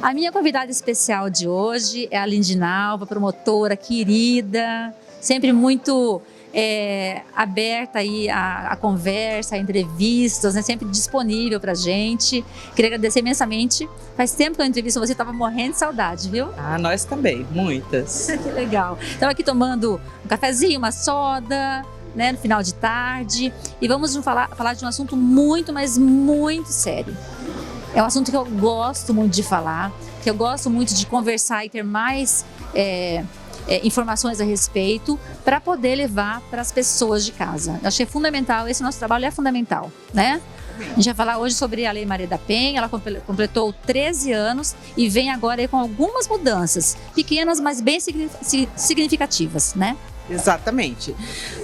A minha convidada especial de hoje é a Lindinalva, promotora querida, sempre muito aberta aí a conversa, a entrevistas, né? Sempre disponível pra gente. Queria agradecer imensamente. Faz tempo que eu entrevisto você, estava morrendo de saudade, viu? Ah, nós também, muitas. Que legal. Estava aqui tomando um cafezinho, uma soda, né, no final de tarde, e vamos falar de um assunto muito, mas muito sério. É um assunto que eu gosto muito de falar, que eu gosto muito de conversar e ter mais informações a respeito para poder levar para as pessoas de casa. Eu achei fundamental, esse nosso trabalho é fundamental, né? A gente vai falar hoje sobre a Lei Maria da Penha. Ela completou 13 anos e vem agora aí com algumas mudanças, pequenas, mas bem significativas, né? Exatamente.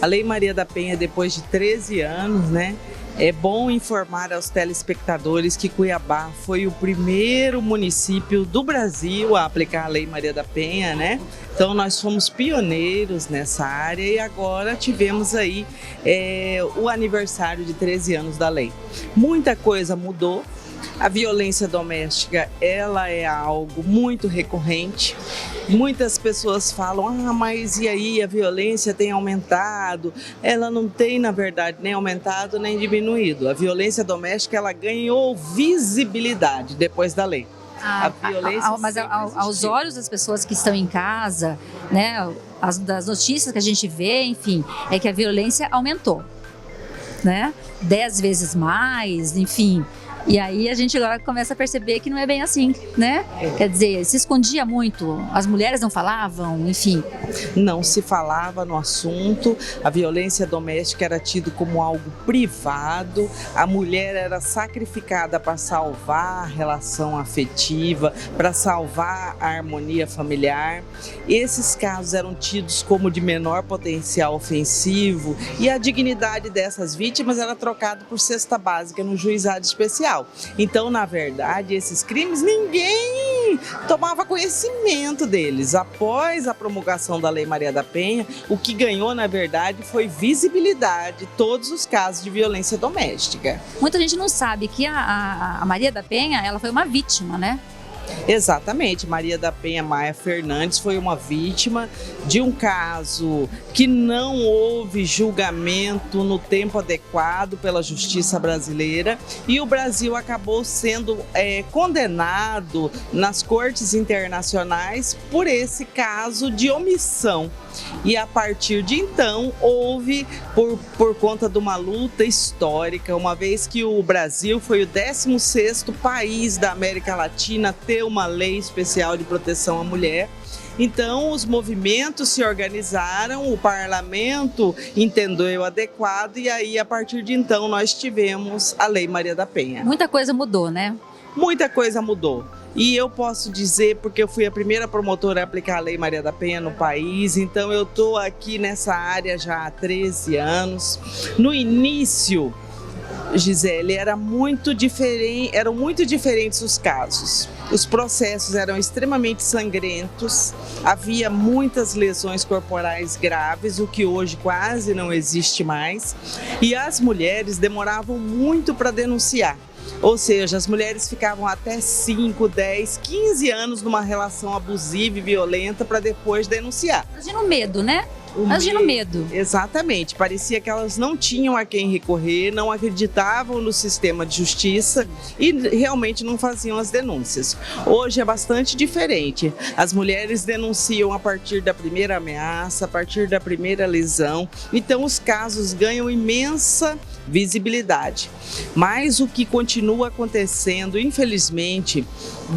A Lei Maria da Penha, depois de 13 anos, né? É bom informar aos telespectadores que Cuiabá foi o primeiro município do Brasil a aplicar a Lei Maria da Penha, né? Então nós fomos pioneiros nessa área e agora tivemos aí o aniversário de 13 anos da lei. Muita coisa mudou. A violência doméstica, ela é algo muito recorrente. Muitas pessoas falam, mas e aí a violência tem aumentado? Ela não tem, na verdade, nem aumentado nem diminuído. A violência doméstica, ela ganhou visibilidade depois da lei. A violência mas aos olhos das pessoas que estão em casa, né, das notícias que a gente vê, enfim, é que a violência aumentou, né? 10 vezes mais, enfim. E aí a gente agora começa a perceber que não é bem assim, né? Quer dizer, se escondia muito, as mulheres não falavam, enfim. Não se falava no assunto, a violência doméstica era tido como algo privado, a mulher era sacrificada para salvar a relação afetiva, para salvar a harmonia familiar. Esses casos eram tidos como de menor potencial ofensivo e a dignidade dessas vítimas era trocada por cesta básica no juizado especial. Então, na verdade, esses crimes, ninguém tomava conhecimento deles. Após a promulgação da Lei Maria da Penha, o que ganhou, na verdade, foi visibilidade, todos os casos de violência doméstica. Muita gente não sabe que a Maria da Penha, ela foi uma vítima, né? Exatamente, Maria da Penha Maia Fernandes foi uma vítima de um caso que não houve julgamento no tempo adequado pela justiça brasileira e o Brasil acabou sendo condenado nas cortes internacionais por esse caso de omissão. E a partir de então houve, por conta de uma luta histórica, uma vez que o Brasil foi o 16º país da América Latina a ter uma lei especial de proteção à mulher. Então, os movimentos se organizaram, o parlamento entendeu adequado e aí, a partir de então, nós tivemos a Lei Maria da Penha. Muita coisa mudou, né? Muita coisa mudou. E eu posso dizer, porque eu fui a primeira promotora a aplicar a Lei Maria da Penha no país, então eu estou aqui nessa área já há 13 anos. No início, Gisele, eram muito diferentes os casos. Os processos eram extremamente sangrentos, havia muitas lesões corporais graves, o que hoje quase não existe mais, e as mulheres demoravam muito para denunciar. Ou seja, as mulheres ficavam até 5, 10, 15 anos numa relação abusiva e violenta para depois denunciar. Imagina o medo, né? Imagina o medo. Exatamente, parecia que elas não tinham a quem recorrer, não acreditavam no sistema de justiça e realmente não faziam as denúncias. Hoje é bastante diferente, as mulheres denunciam a partir da primeira ameaça, a partir da primeira lesão, então os casos ganham imensa visibilidade. Mas o que continua acontecendo, infelizmente,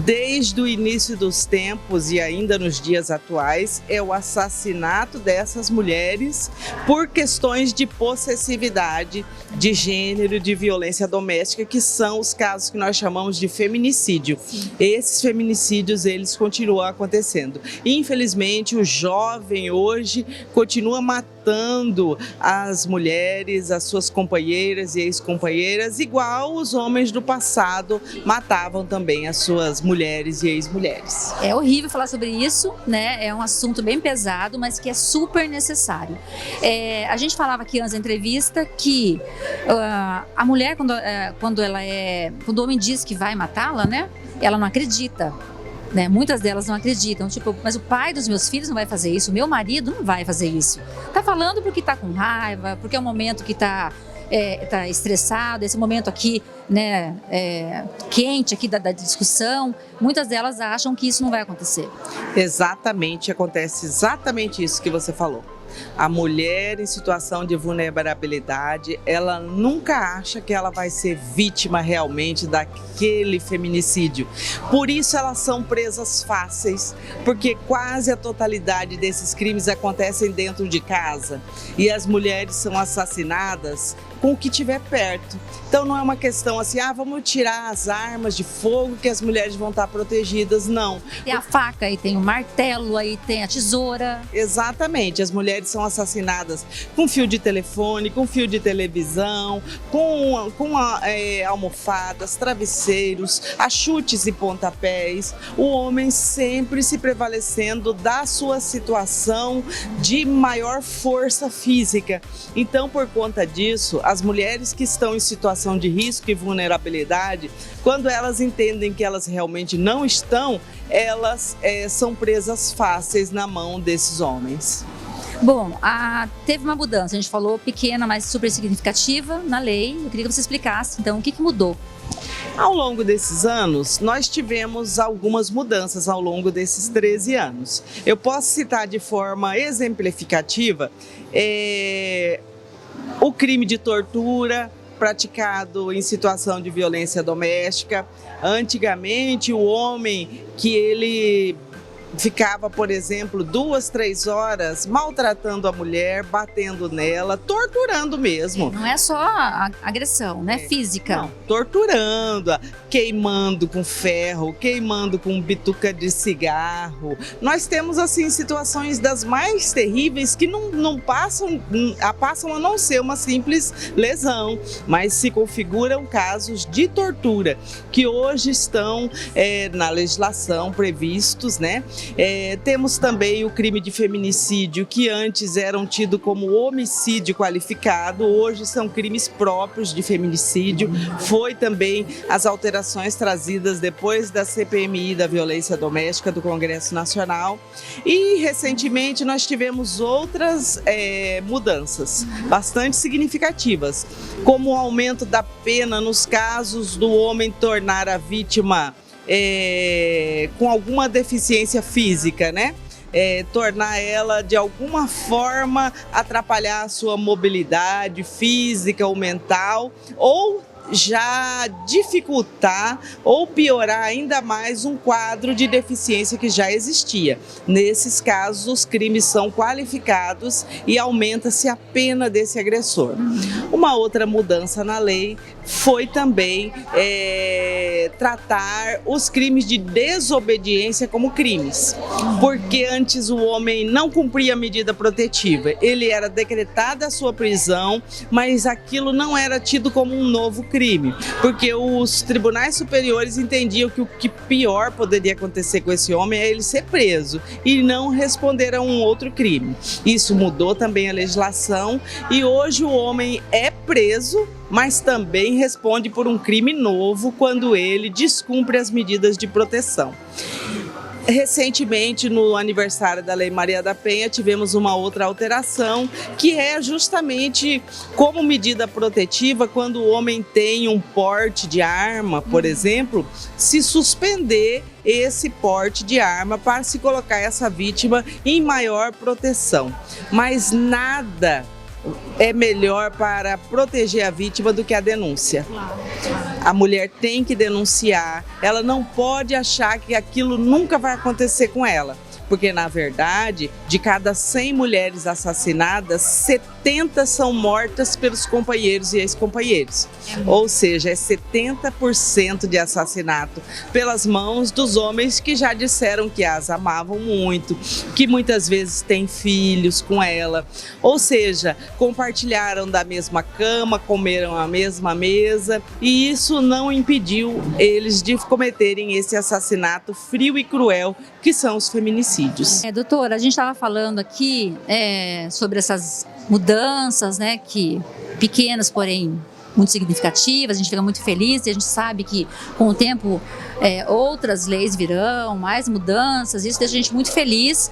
desde o início dos tempos e ainda nos dias atuais, é o assassinato dessas mulheres por questões de possessividade, de gênero, de violência doméstica, que são os casos que nós chamamos de feminicídio. Sim. Esses feminicídios, eles continuam acontecendo. Infelizmente, o jovem hoje continua matando as mulheres, as suas companheiras e ex-companheiras, igual os homens do passado matavam também as suas mulheres e ex-mulheres. É horrível falar sobre isso, né? É um assunto bem pesado, mas que é super necessário. A gente falava aqui antes da entrevista que a mulher, quando o homem diz que vai matá-la, né? Ela não acredita. né? Muitas delas não acreditam, tipo, mas o pai dos meus filhos não vai fazer isso, o meu marido não vai fazer isso. Tá falando porque tá com raiva, porque é um momento que tá estressado, esse momento aqui, né, quente aqui da discussão. Muitas delas acham que isso não vai acontecer. Exatamente, acontece exatamente isso que você falou. A mulher em situação de vulnerabilidade, ela nunca acha que ela vai ser vítima realmente daquele feminicídio. Por isso elas são presas fáceis, porque quase a totalidade desses crimes acontecem dentro de casa e as mulheres são assassinadas com o que tiver perto. Então não é uma questão assim, vamos tirar as armas de fogo que as mulheres vão estar protegidas, não. Tem a faca, aí tem o martelo, aí tem a tesoura. Exatamente, as mulheres são assassinadas com fio de telefone, com fio de televisão, com almofadas, travesseiros, a chutes e pontapés. O homem sempre se prevalecendo da sua situação de maior força física. Então, por conta disso, as mulheres que estão em situação de risco e vulnerabilidade, quando elas entendem que elas realmente não estão, elas são presas fáceis na mão desses homens. Bom, teve uma mudança, a gente falou pequena, mas super significativa na lei. Eu queria que você explicasse, então, o que mudou? Ao longo desses anos, nós tivemos algumas mudanças ao longo desses 13 anos. Eu posso citar de forma exemplificativa o crime de tortura praticado em situação de violência doméstica. Antigamente, o homem que ele ficava, por exemplo, 2, 3 horas maltratando a mulher, batendo nela, torturando mesmo. Não é só a agressão, né? Física. Não, torturando, queimando com ferro, queimando com bituca de cigarro. Nós temos, assim, situações das mais terríveis que não passam a não ser uma simples lesão, mas se configuram casos de tortura, que hoje estão na legislação previstos, né? Temos também o crime de feminicídio, que antes eram tidos como homicídio qualificado, hoje são crimes próprios de feminicídio. Foi também as alterações trazidas depois da CPMI da violência doméstica do Congresso Nacional. E recentemente nós tivemos outras mudanças bastante significativas, como o aumento da pena nos casos do homem tornar a vítima com alguma deficiência física, né? Tornar ela de alguma forma atrapalhar a sua mobilidade física ou mental, ou já dificultar ou piorar ainda mais um quadro de deficiência que já existia. Nesses casos, os crimes são qualificados e aumenta-se a pena desse agressor. Uma outra mudança na lei foi também tratar os crimes de desobediência como crimes, porque antes o homem não cumpria a medida protetiva, ele era decretada a sua prisão, mas aquilo não era tido como um novo crime, porque os tribunais superiores entendiam que o que pior poderia acontecer com esse homem é ele ser preso e não responder a um outro crime. Isso mudou também a legislação e hoje o homem é preso, mas também responde por um crime novo quando ele descumpre as medidas de proteção. Recentemente, no aniversário da Lei Maria da Penha, tivemos uma outra alteração, que é justamente como medida protetiva, quando o homem tem um porte de arma, por exemplo, se suspender esse porte de arma para se colocar essa vítima em maior proteção. Mas nada é melhor para proteger a vítima do que a denúncia. A mulher tem que denunciar, ela não pode achar que aquilo nunca vai acontecer com ela. Porque, na verdade, de cada 100 mulheres assassinadas, 70 são mortas pelos companheiros e ex-companheiros. Ou seja, é 70% de assassinato pelas mãos dos homens que já disseram que as amavam muito, que muitas vezes têm filhos com ela. Ou seja, compartilharam da mesma cama, comeram a mesma mesa, e isso não impediu eles de cometerem esse assassinato frio e cruel que são os feminicídios. Doutora, a gente estava falando aqui sobre essas mudanças, né, que pequenas, porém muito significativas, a gente fica muito feliz e a gente sabe que com o tempo outras leis virão, mais mudanças, isso deixa a gente muito feliz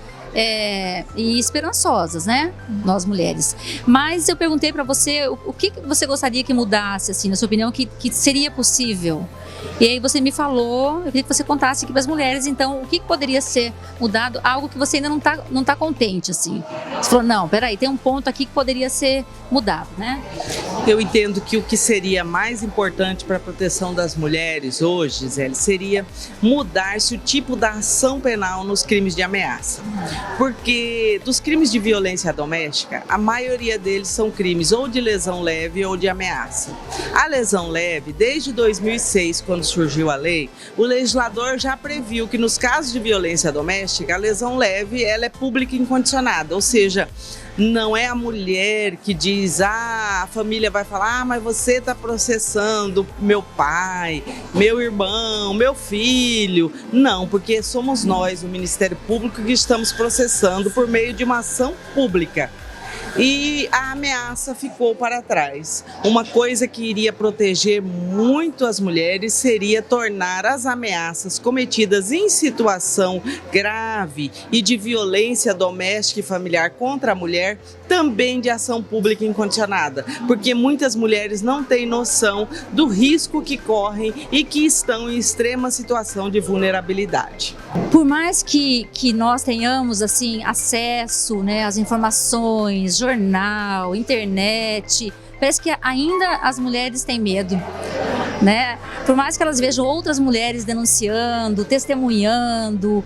e esperançosas, né? Nós mulheres. Mas eu perguntei para você o que você gostaria que mudasse, assim, na sua opinião, que seria possível. E aí você me falou, eu queria que você contasse aqui para as mulheres, então, o que poderia ser mudado, algo que você ainda não tá contente, assim. Você falou, não, peraí, tem um ponto aqui que poderia ser mudado, né? Eu entendo que o que seria mais importante para a proteção das mulheres hoje, Gisele, seria mudar-se o tipo da ação penal nos crimes de ameaça. Porque dos crimes de violência doméstica, a maioria deles são crimes ou de lesão leve ou de ameaça. A lesão leve, desde 2006, quando surgiu a lei, o legislador já previu que nos casos de violência doméstica, a lesão leve ela é pública e incondicionada, ou seja, não é a mulher que diz, a família vai falar, mas você está processando meu pai, meu irmão, meu filho. Não, porque somos nós, o Ministério Público, que estamos processando por meio de uma ação pública. E a ameaça ficou para trás. Uma coisa que iria proteger muito as mulheres seria tornar as ameaças cometidas em situação grave e de violência doméstica e familiar contra a mulher também de ação pública incondicionada, porque muitas mulheres não têm noção do risco que correm e que estão em extrema situação de vulnerabilidade. Por mais que nós tenhamos assim acesso, né, às informações, jornal, internet, parece que ainda as mulheres têm medo, né? Por mais que elas vejam outras mulheres denunciando, testemunhando,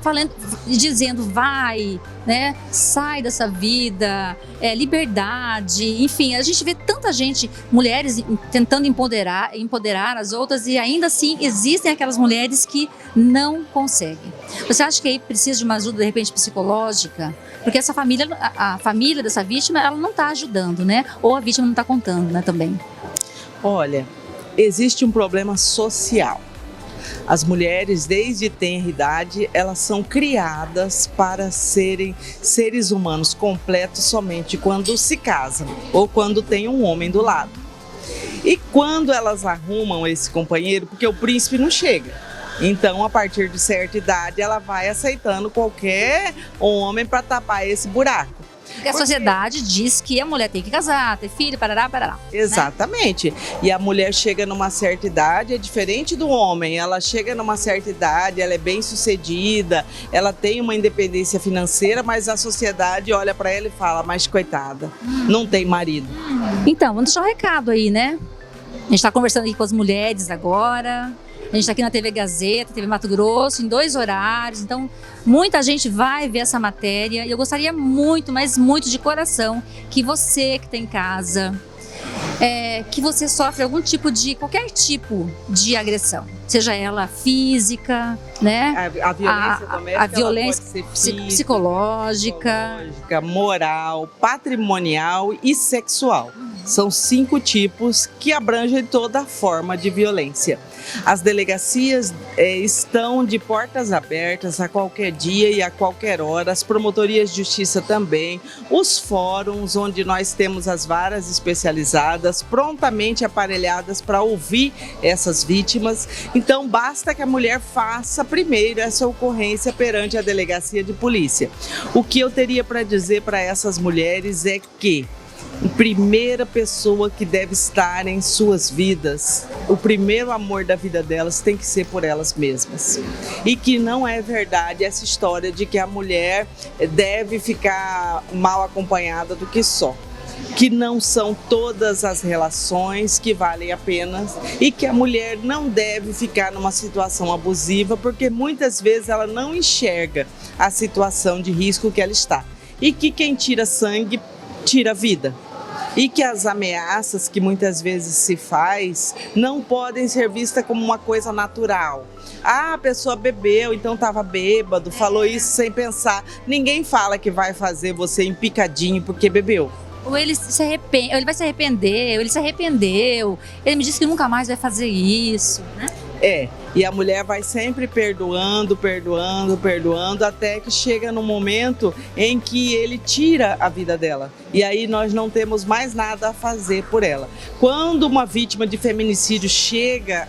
falando, dizendo vai, né? Sai dessa vida, liberdade, enfim, a gente vê tanta gente, mulheres tentando empoderar as outras e ainda assim existem aquelas mulheres que não conseguem. Você acha que aí precisa de uma ajuda de repente psicológica? Porque essa família, a família dessa vítima, ela não está ajudando, né? Ou a vítima não está contando, né, também. Olha, existe um problema social. As mulheres, desde tenra idade, elas são criadas para serem seres humanos completos somente quando se casam ou quando tem um homem do lado. E quando elas arrumam esse companheiro, porque o príncipe não chega. Então, a partir de certa idade, ela vai aceitando qualquer homem para tapar esse buraco. Porque a sociedade diz que a mulher tem que casar, ter filho, parará. Exatamente. Né? E a mulher chega numa certa idade, é diferente do homem. Ela chega numa certa idade, ela é bem sucedida, ela tem uma independência financeira, mas a sociedade olha para ela e fala, mas coitada, não tem marido. Então, vamos deixar um recado aí, né? A gente está conversando aqui com as mulheres agora. A gente está aqui na TV Gazeta, TV Mato Grosso, em 2 horários, então muita gente vai ver essa matéria e eu gostaria muito, mas muito de coração, que você que está em casa, que você sofre qualquer tipo de agressão, seja ela física, né? A violência doméstica, a violência pode ser física, psicológica, moral, patrimonial e sexual. São 5 tipos que abrangem toda forma de violência. As delegacias estão de portas abertas a qualquer dia e a qualquer hora, as promotorias de justiça também, os fóruns onde nós temos as varas especializadas prontamente aparelhadas para ouvir essas vítimas. Então basta que a mulher faça primeiro essa ocorrência perante a delegacia de polícia. O que eu teria para dizer para essas mulheres é que a primeira pessoa que deve estar em suas vidas, o primeiro amor da vida delas tem que ser por elas mesmas. E que não é verdade essa história de que a mulher deve ficar mal acompanhada do que só. Que não são todas as relações que valem a pena e que a mulher não deve ficar numa situação abusiva porque muitas vezes ela não enxerga a situação de risco que ela está. E que quem tira sangue, tira vida. E que as ameaças que muitas vezes se faz não podem ser vistas como uma coisa natural. A pessoa bebeu, então estava bêbado, falou isso sem pensar. Ninguém fala que vai fazer você empicadinho porque bebeu. Ou ele se arrepende, ou ele vai se arrepender, ou ele se arrependeu, ele me disse que nunca mais vai fazer isso, né? E a mulher vai sempre perdoando, até que chega no momento em que ele tira a vida dela. E aí nós não temos mais nada a fazer por ela. Quando uma vítima de feminicídio chega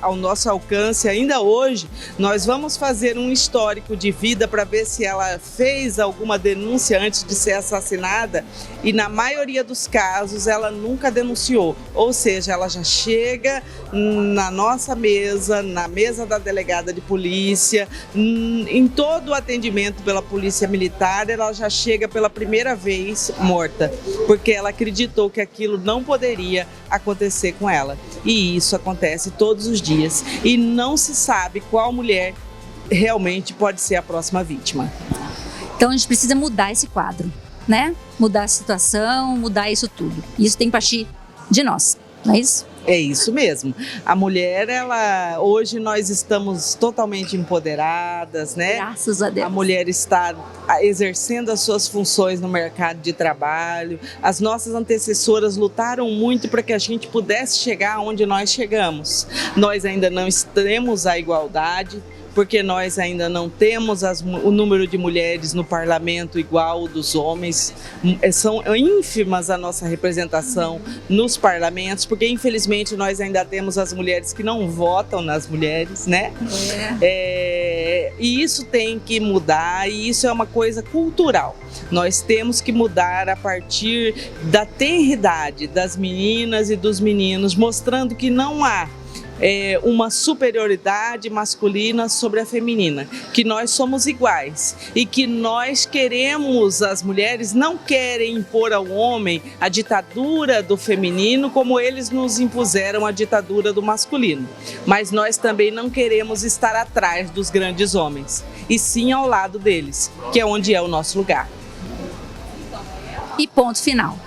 ao nosso alcance, ainda hoje, nós vamos fazer um histórico de vida para ver se ela fez alguma denúncia antes de ser assassinada. E na maioria dos casos, ela nunca denunciou. Ou seja, ela já chega na nossa mesa, na mesa da delegada de polícia, em todo o atendimento pela polícia militar, ela já chega pela primeira vez morta, porque ela acreditou que aquilo não poderia acontecer com ela. E isso acontece todos os dias. E não se sabe qual mulher realmente pode ser a próxima vítima. Então a gente precisa mudar esse quadro, né? Mudar a situação, mudar isso tudo. Isso tem que partir de nós, não é isso? É isso mesmo. A mulher, hoje nós estamos totalmente empoderadas, né? Graças a Deus. A mulher está exercendo as suas funções no mercado de trabalho. As nossas antecessoras lutaram muito para que a gente pudesse chegar onde nós chegamos. Nós ainda não temos a igualdade, porque nós ainda não temos o número de mulheres no parlamento igual ao dos homens. São ínfimas a nossa representação nos parlamentos, porque infelizmente nós ainda temos as mulheres que não votam nas mulheres, né? E isso tem que mudar, e isso é uma coisa cultural. Nós temos que mudar a partir da tenridade das meninas e dos meninos, mostrando que não há uma superioridade masculina sobre a feminina, que nós somos iguais e que nós queremos, as mulheres não querem impor ao homem a ditadura do feminino como eles nos impuseram a ditadura do masculino, mas nós também não queremos estar atrás dos grandes homens, e sim ao lado deles, que é onde é o nosso lugar. E ponto final.